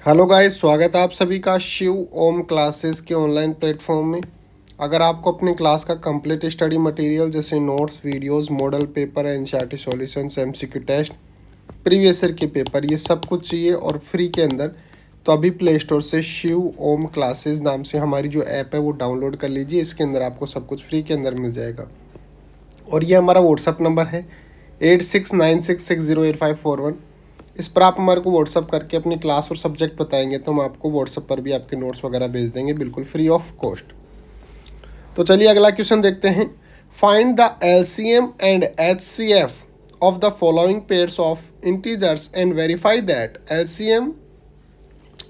Hello guys, स्वागत है आप सभी का शिव ओम क्लासेस के ऑनलाइन प्लेटफॉर्म में। अगर आपको अपने क्लास का कंप्लीट स्टडी मटेरियल जैसे notes, videos, model paper, NCERT solutions, MCQ test, previous year के पेपर, ये सब कुछ चाहिए और फ्री के अंदर, तो अभी प्ले स्टोर से शिव ओम क्लासेस नाम से हमारी जो ऐप है वो डाउनलोड कर लीजिए। इसके अंदर आपको सब कुछ फ्री के अंदर मिल जाएगा। और ये हमारा व्हाट्सअप नंबर है 8696608541। इस पर आप हमारे को व्हाट्सअप करके अपनी क्लास और सब्जेक्ट बताएंगे तो हम आपको व्हाट्सअप पर भी आपके नोट्स वगैरह भेज देंगे बिल्कुल फ्री ऑफ कॉस्ट। तो चलिए अगला क्वेश्चन देखते हैं। Find the LCM and HCF of the following pairs of integers and verify that LCM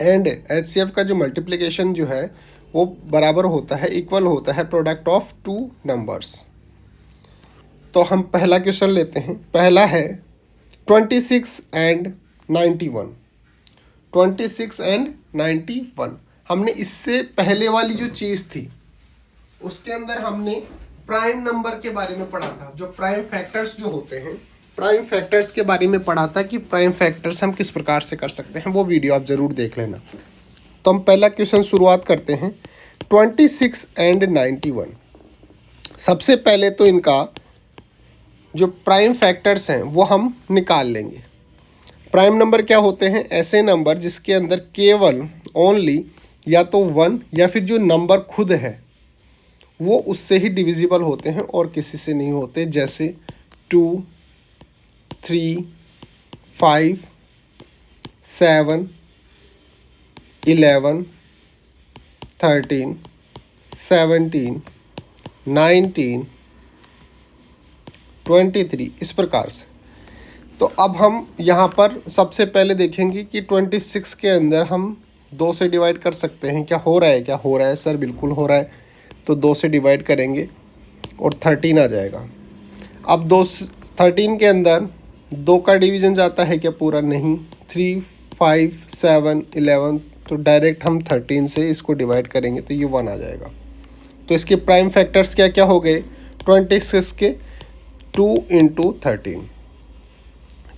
and HCF का जो मल्टीप्लिकेशन जो है वो बराबर होता है, इक्वल होता है प्रोडक्ट ऑफ टू नंबर्स। तो हम पहला क्वेश्चन लेते हैं। पहला है 26 एंड 91। 26 एंड 91 हमने इससे पहले वाली जो चीज़ थी उसके अंदर हमने प्राइम नंबर के बारे में पढ़ा था। जो प्राइम फैक्टर्स जो होते हैं, प्राइम फैक्टर्स के बारे में पढ़ा था कि प्राइम फैक्टर्स हम किस प्रकार से कर सकते हैं। वो वीडियो आप ज़रूर देख लेना। तो हम पहला क्वेश्चन शुरुआत करते हैं 26 एंड 91। सबसे पहले तो इनका जो प्राइम फैक्टर्स हैं वो हम निकाल लेंगे। प्राइम नंबर क्या होते हैं? ऐसे नंबर जिसके अंदर केवल ओनली या तो 1 या फिर जो नंबर खुद है वो उससे ही डिविजिबल होते हैं और किसी से नहीं होते। जैसे 2, 3, 5, 7, 11, 13, 17, 19, 23, इस प्रकार से। तो अब हम यहाँ पर सबसे पहले देखेंगे कि 26 के अंदर हम 2 से डिवाइड कर सकते हैं। क्या हो रहा है? क्या हो रहा है सर? बिल्कुल हो रहा है। तो 2 से डिवाइड करेंगे और 13 आ जाएगा। अब 13 के अंदर 2 का डिवीज़न जाता है क्या? पूरा नहीं। 3, 5, 7, 11, तो डायरेक्ट हम 13 से इसको डिवाइड करेंगे तो ये 1 आ जाएगा। तो इसके प्राइम फैक्टर्स क्या क्या हो गए? 26 के 2 × 13।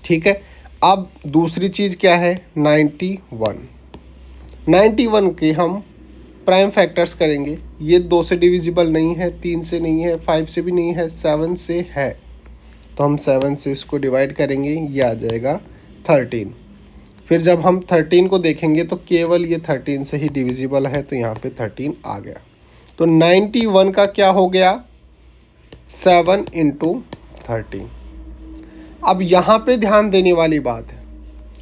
ठीक है। अब दूसरी चीज़ क्या है? 91। 91 के हम प्राइम फैक्टर्स करेंगे। ये 2 से डिविजिबल नहीं है, 3 से नहीं है, 5 से भी नहीं है, 7 से है। तो हम 7 से इसको डिवाइड करेंगे, ये आ जाएगा 13। फिर जब हम 13 को देखेंगे तो केवल ये 13 से ही डिविजिबल है, तो यहाँ पे 13 आ गया। तो 91 का क्या हो गया? 7 × 13। अब यहाँ पे ध्यान देने वाली बात है।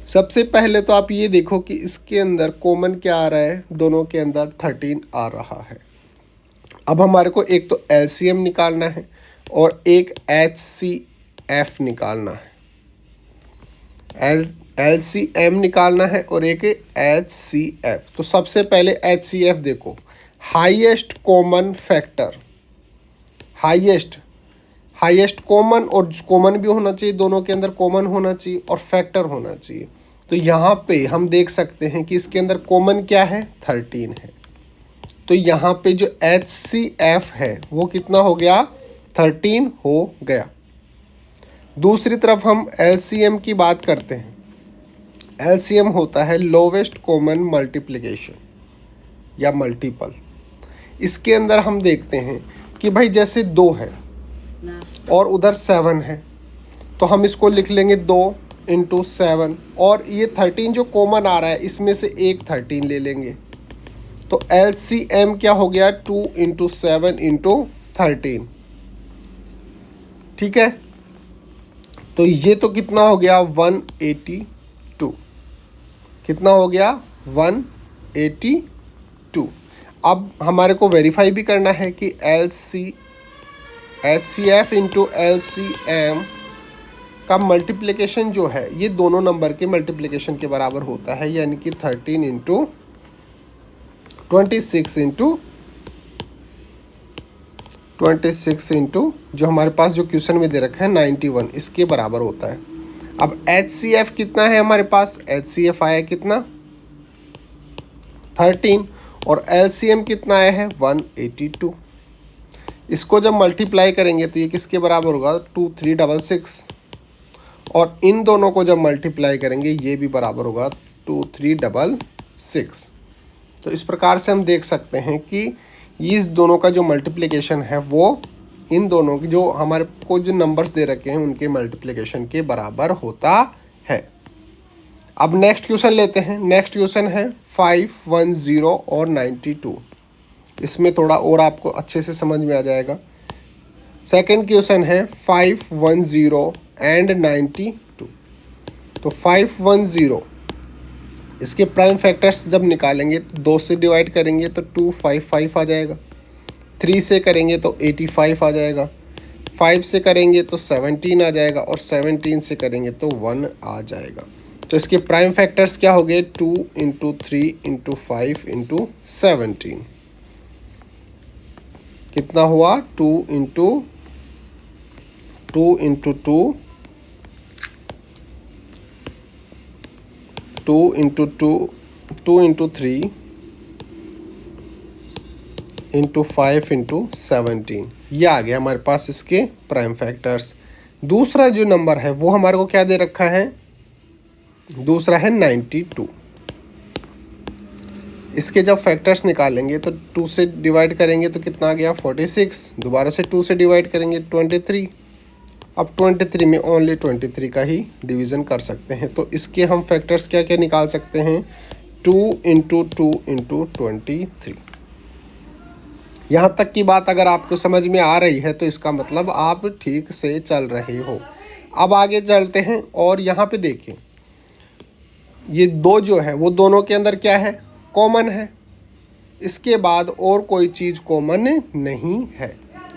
सबसे पहले तो आप ये देखो कि इसके अंदर कॉमन क्या आ रहा है? दोनों के अंदर 13 आ रहा है। अब हमारे को एक तो एलसीएम निकालना है और एक एचसीएफ निकालना है। एलसीएम निकालना है और एक एचसीएफ। तो सबसे पहले एचसीएफ देखो, highest common factor. Highest common, और कॉमन भी होना चाहिए, दोनों के अंदर कॉमन होना चाहिए और फैक्टर होना चाहिए। तो यहाँ पे हम देख सकते हैं कि इसके अंदर कॉमन क्या है? 13 है। तो यहाँ पे जो HCF है वो कितना हो गया? 13 हो गया। दूसरी तरफ हम LCM की बात करते हैं। LCM होता है लोवेस्ट कॉमन मल्टीप्लिकेशन या मल्टीपल। इसके अंदर हम देखते हैं कि भाई जैसे 2 है और उधर 7 है, तो हम इसको लिख लेंगे 2 × 7, और ये 13 जो कॉमन आ रहा है इसमें से एक 13 ले लेंगे। तो LCM क्या हो गया? 2 × 7 × 13। ठीक है। तो ये तो कितना हो गया? 182। कितना हो गया? 182। अब हमारे को वेरीफाई भी करना है कि HCF × LCM का मल्टीप्लिकेशन जो है ये दोनों नंबर के मल्टीप्लिकेशन के बराबर होता है, यानी कि 13 × 26 × जो हमारे पास जो क्वेश्चन में दे रखा है 91, इसके बराबर होता है। अब HCF कितना है हमारे पास? HCF आया कितना? 13, और LCM कितना आया है? 182। इसको जब मल्टीप्लाई करेंगे तो ये किसके बराबर होगा? 2366। और इन दोनों को जब मल्टीप्लाई करेंगे ये भी बराबर होगा 2366। 6। तो इस प्रकार से हम देख सकते हैं कि इस दोनों का जो मल्टीप्लिकेशन है वो इन दोनों की जो हमारे को जो नंबर्स दे रखे हैं उनके मल्टीप्लिकेशन के बराबर होता है। अब नेक्स्ट क्वेश्चन लेते हैं। नेक्स्ट क्वेश्चन है 510 और 92। इसमें थोड़ा और आपको अच्छे से समझ में आ जाएगा। सेकंड क्वेश्चन है 510 एंड 92। तो 510 इसके प्राइम फैक्टर्स जब निकालेंगे तो 2 से डिवाइड करेंगे तो 255 आ जाएगा, 3 से करेंगे तो 85 आ जाएगा, 5 से करेंगे तो 17 आ जाएगा और 17 से करेंगे तो 1 आ जाएगा। तो इसके प्राइम फैक्टर्स क्या हो गए 2 इंटू 3 इंटू 5 इंटू 17। कितना हुआ 2 into 2 into 2 2 into 2 2 into 3 into 5 into 17। ये आ गया हमारे पास इसके प्राइम फैक्टर्स। दूसरा जो नंबर है वो हमारे को क्या दे रखा है, दूसरा है 92। इसके जब फैक्टर्स निकालेंगे तो 2 से डिवाइड करेंगे तो कितना आ गया 46, दोबारा से 2 से डिवाइड करेंगे 23। अब 23 में ओनली 23 का ही डिवीज़न कर सकते हैं। तो इसके हम फैक्टर्स क्या क्या निकाल सकते हैं 2 इंटू 2 इंटू 23। यहाँ तक की बात अगर आपको समझ में आ रही है तो इसका मतलब आप ठीक से चल रहे हो। अब आगे चलते हैं और यहाँ पे देखिए ये 2 जो है वो दोनों के अंदर क्या है कॉमन है, इसके बाद और कोई चीज़ कॉमन नहीं है।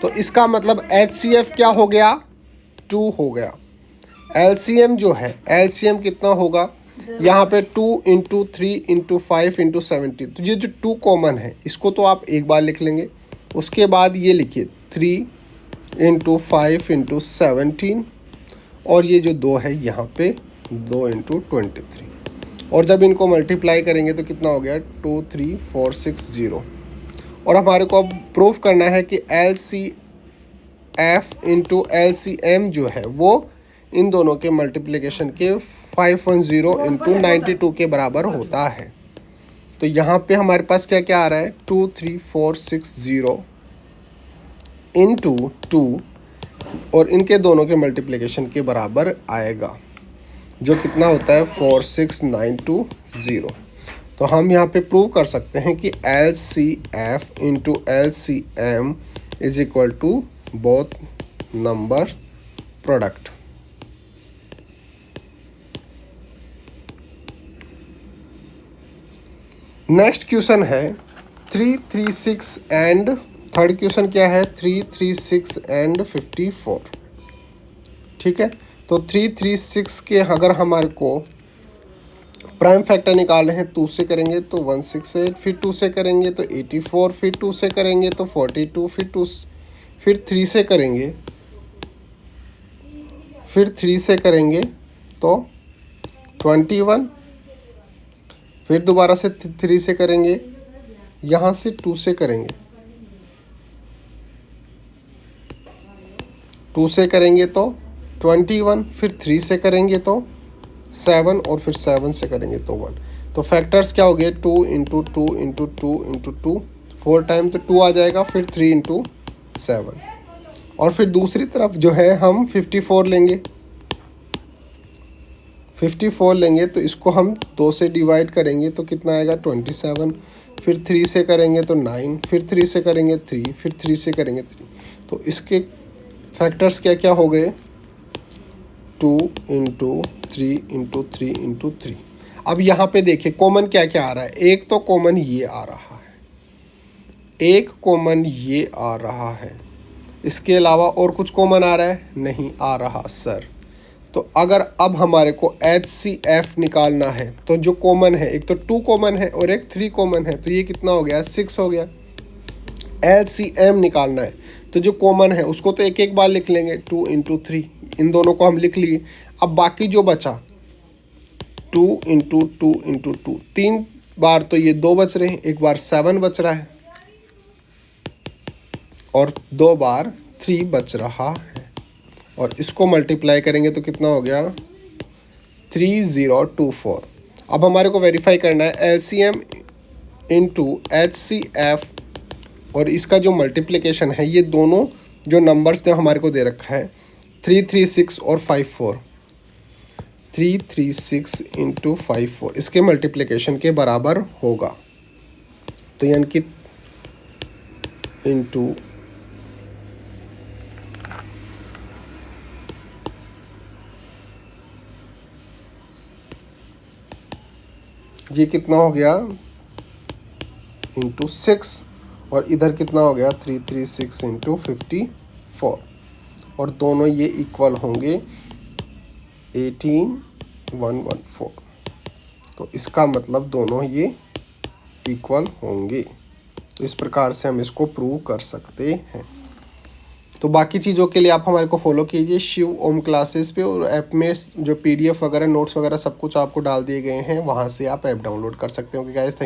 तो इसका मतलब HCF क्या हो गया 2 हो गया। LCM जो है LCM कितना होगा यहाँ पे 2 इंटू 3 इंटू 5 इंटू 70। तो ये जो 2 कॉमन है इसको तो आप एक बार लिख लेंगे, उसके बाद ये लिखिए 3 इंटू 5 इंटू 17 और ये जो 2 है यहाँ पे 2 इंटू 23। और जब इनको मल्टीप्लाई करेंगे तो कितना हो गया 23460। और हमारे को अब प्रूफ करना है कि LCF इंटू LCM जो है वो इन दोनों के मल्टीप्लिकेशन के 510 इंटू 92 के बराबर होता है। तो यहाँ पे हमारे पास क्या क्या आ रहा है 23460 इंटू 2 और इनके दोनों के मल्टीप्लिकेशन के बराबर आएगा जो कितना होता है 46920। तो हम यहाँ पे प्रूव कर सकते हैं कि LCF into LCM is equal to both number product. Next question है 336 एंड थर्ड क्वेश्चन क्या है 336 एंड 54। ठीक है, तो 336 के अगर हमारे को प्राइम फैक्टर निकालने हैं 2 से करेंगे तो 168, फिर 2 से करेंगे तो 84, फिर 2 से करेंगे तो 42, फिर 3 से करेंगे, फिर 3 से करेंगे तो 21, फिर दोबारा से 3 से करेंगे, यहाँ से 2 से करेंगे, 2 से करेंगे तो 21, फिर 3 से करेंगे तो 7 और फिर 7 से करेंगे तो 1। तो फैक्टर्स क्या हो गए 2 इंटू 2 इंटू 2 इंटू 2, 4 टाइम तो 2 आ जाएगा, फिर 3 इंटू 7। और फिर दूसरी तरफ जो है हम 54 लेंगे, 54 लेंगे तो इसको हम 2 से डिवाइड करेंगे तो कितना आएगा 27, फिर 3 से करेंगे तो 9, फिर 3 से करेंगे 3, फिर 3 से करेंगे 3। तो इसके फैक्टर्स क्या क्या हो गए 2 इंटू 3 इंटू 3 इंटू 3। अब यहाँ पे देखिए कॉमन क्या क्या आ रहा है, एक तो कॉमन ये आ रहा है, एक कॉमन ये आ रहा है, इसके अलावा और कुछ कॉमन आ रहा है नहीं आ रहा सर। तो अगर अब हमारे को HCF निकालना है तो जो कॉमन है एक तो 2 कॉमन है और एक 3 कॉमन है, तो ये कितना हो गया 6 हो गया। LCM निकालना है तो जो कॉमन है उसको तो एक एक बार लिख लेंगे 2 इंटू 3, इन दोनों को हम लिख लिए। अब बाकी जो बचा 2 इंटू 2 इंटू 2, 3 बार तो ये 2 बच रहे हैं, एक बार 7 बच रहा है और 2 बार 3 बच रहा है। और इसको मल्टीप्लाई करेंगे तो कितना हो गया 3024। अब हमारे को वेरीफाई करना है LCM इंटू HCF और इसका जो मल्टीप्लिकेशन है, ये दोनों जो नंबर्स थे हमारे को दे रखा है 336 और 54, 336 इंटू 54 इसके मल्टीप्लिकेशन के बराबर होगा। तो यानी कि इंटू ये कितना हो गया इंटू 6 और इधर कितना हो गया 336 इंटू 54 और दोनों ये इक्वल होंगे 18114। तो इसका मतलब दोनों ये इक्वल होंगे। तो इस प्रकार से हम इसको प्रूव कर सकते हैं। तो बाकी चीज़ों के लिए आप हमारे को फॉलो कीजिए शिव ओम क्लासेस पे, और ऐप में जो PDF वगैरह नोट्स वगैरह सब कुछ आपको डाल दिए गए हैं, वहाँ से आप ऐप डाउनलोड कर सकते हो। गाइस,